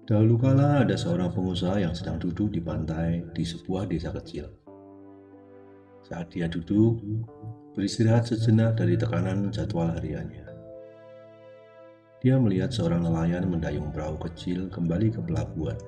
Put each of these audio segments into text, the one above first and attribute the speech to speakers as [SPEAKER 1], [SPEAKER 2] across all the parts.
[SPEAKER 1] Dahulu kala ada seorang pengusaha yang sedang duduk di pantai di sebuah desa kecil. Saat dia duduk, beristirahat sejenak dari tekanan jadwal hariannya, dia melihat seorang nelayan mendayung perahu kecil kembali ke pelabuhan.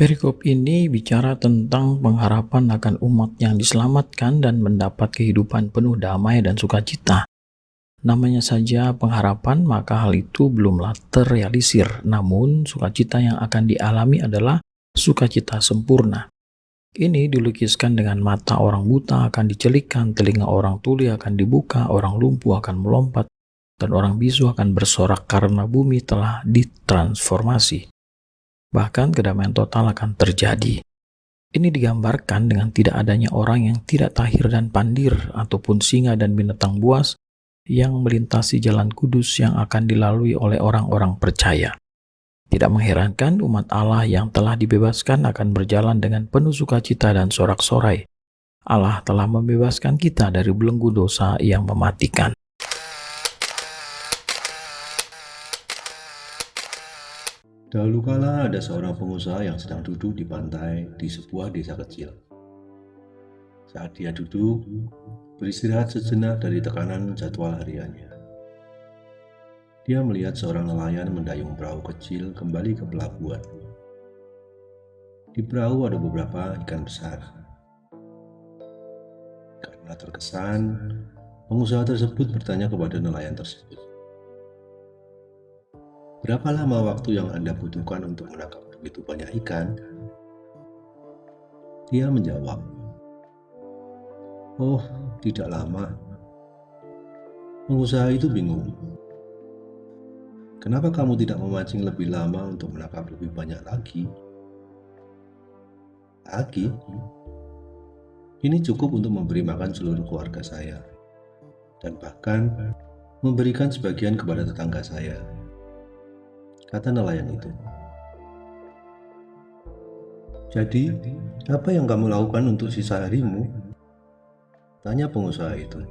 [SPEAKER 2] Perikop ini bicara tentang pengharapan akan umat yang diselamatkan dan mendapat kehidupan penuh damai dan sukacita. Namanya saja pengharapan, maka hal itu belumlah terrealisir, namun sukacita yang akan dialami adalah sukacita sempurna. Ini dilukiskan dengan mata orang buta akan dicelikkan, telinga orang tuli akan dibuka, orang lumpuh akan melompat, dan orang bisu akan bersorak karena bumi telah ditransformasi. Bahkan kedamaian total akan terjadi. Ini digambarkan dengan tidak adanya orang yang tidak tahir dan pandir, ataupun singa dan binatang buas yang melintasi jalan kudus yang akan dilalui oleh orang-orang percaya. Tidak mengherankan umat Allah yang telah dibebaskan akan berjalan dengan penuh sukacita dan sorak-sorai. Allah telah membebaskan kita dari belenggu dosa yang mematikan.
[SPEAKER 1] Dahulu kala ada seorang pengusaha yang sedang duduk di pantai di sebuah desa kecil. Saat dia duduk, beristirahat sejenak dari tekanan jadwal hariannya, dia melihat seorang nelayan mendayung perahu kecil kembali ke pelabuhan. Di perahu ada beberapa ikan besar. Karena terkesan, pengusaha tersebut bertanya kepada nelayan tersebut, "Berapa lama waktu yang Anda butuhkan untuk menangkap begitu banyak ikan?" Dia menjawab, "Oh, tidak lama." Pengusaha itu bingung. "Kenapa kamu tidak memancing lebih lama untuk menangkap lebih banyak lagi?" "Lagi? Ini cukup untuk memberi makan seluruh keluarga saya, dan bahkan memberikan sebagian kepada tetangga saya," kata nelayan itu. "Jadi, apa yang kamu lakukan untuk sisa harimu?" tanya pengusaha itu.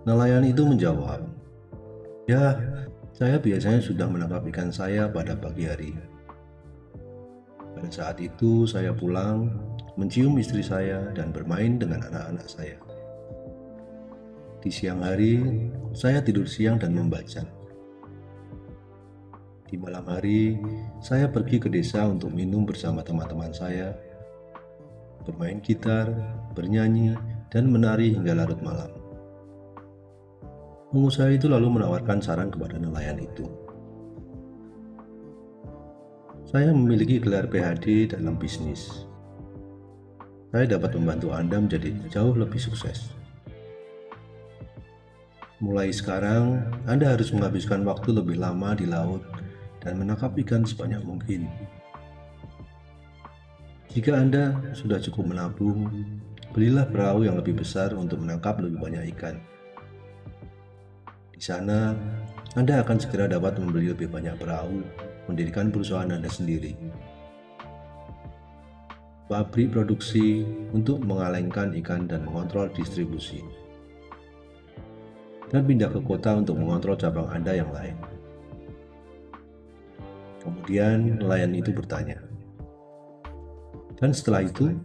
[SPEAKER 1] Nelayan itu menjawab, "Ya, saya biasanya sudah menangkap ikan saya pada pagi hari. Pada saat itu saya pulang, mencium istri saya dan bermain dengan anak-anak saya. Di siang hari, saya tidur siang dan membaca. Di malam hari, saya pergi ke desa untuk minum bersama teman-teman saya, bermain gitar, bernyanyi, dan menari hingga larut malam." Pengusaha itu lalu menawarkan saran kepada nelayan itu. "Saya memiliki gelar PhD dalam bisnis. Saya dapat membantu Anda menjadi jauh lebih sukses. Mulai sekarang, Anda harus menghabiskan waktu lebih lama di laut dan menangkap ikan sebanyak mungkin. Jika Anda sudah cukup menabung, belilah perahu yang lebih besar untuk menangkap lebih banyak ikan. Di sana, Anda akan segera dapat membeli lebih banyak perahu, mendirikan perusahaan Anda sendiri. Pabrik produksi untuk mengalengkan ikan dan mengontrol distribusi. Dan pindah ke kota untuk mengontrol cabang Anda yang lain." Kemudian nelayan itu bertanya, "Dan setelah itu?"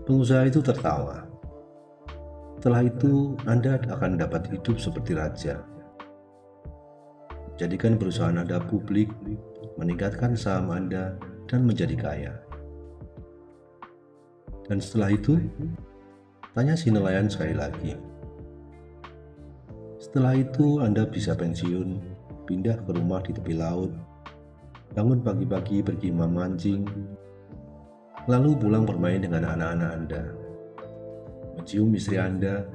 [SPEAKER 1] Pengusaha itu tertawa. "Setelah itu, Anda akan dapat hidup seperti raja. Jadikan perusahaan Anda publik, meningkatkan saham Anda, dan menjadi kaya." "Dan setelah itu?" tanya si nelayan sekali lagi. "Setelah itu Anda bisa pensiun, pindah ke rumah di tepi laut, bangun pagi-pagi pergi memancing, lalu pulang bermain dengan anak-anak Anda, mencium istri Anda,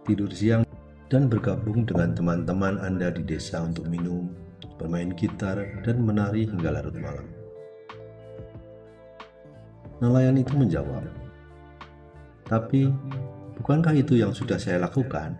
[SPEAKER 1] tidur siang, dan bergabung dengan teman-teman Anda di desa untuk minum, bermain gitar, dan menari hingga larut malam. Nelayan itu menjawab, "Tapi, bukankah itu yang sudah saya lakukan?"